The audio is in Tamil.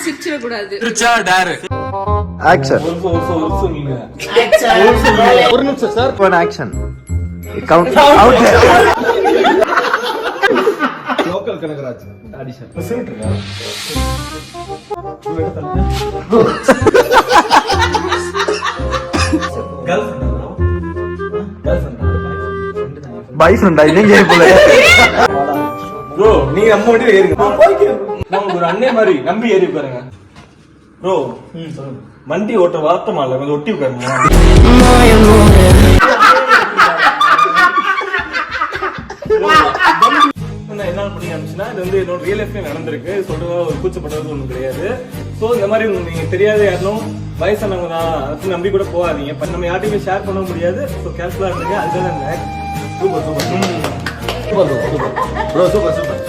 சிரிச்சிட கூடாது. திருச்சா டேர் ஆக்ஷன். ஒரு நிமிஷம் sir. One action. Count out. Local Kanagaraj audition. Boy ஃப்ரெண்டா இல்லைங்க போல. ப்ரோ நீங்க நம்ம வண்டியில ஏறுங்க. நம்ம ஒரு அண்ணே மாதிரி நம்பி ஏறி உட்காருங்க. ப்ரோ வண்டி ஓட்ட வார்த்தமா இல்ல, கொஞ்சம் ஒட்டி உட்காருங்க. என்னால பண்ணி காமிச்சுன்னா இது வந்து என்னோட ரியல் லைஃப்ல நடந்திருக்கு. சொல்றதா ஒரு கூச்சப்படுறது ஒண்ணும் கிடையாது. சோ இந்த மாதிரி நீங்க தெரியாத யாரும் வயசானவங்க தான் அதை நம்பி கூட போகாதீங்க. நம்ம யார்ட்டையுமே ஷேர் பண்ண முடியாது. ஸோ கேர்ஃபுல்லா இருந்தீங்க. அதுதான் super super super bro super super.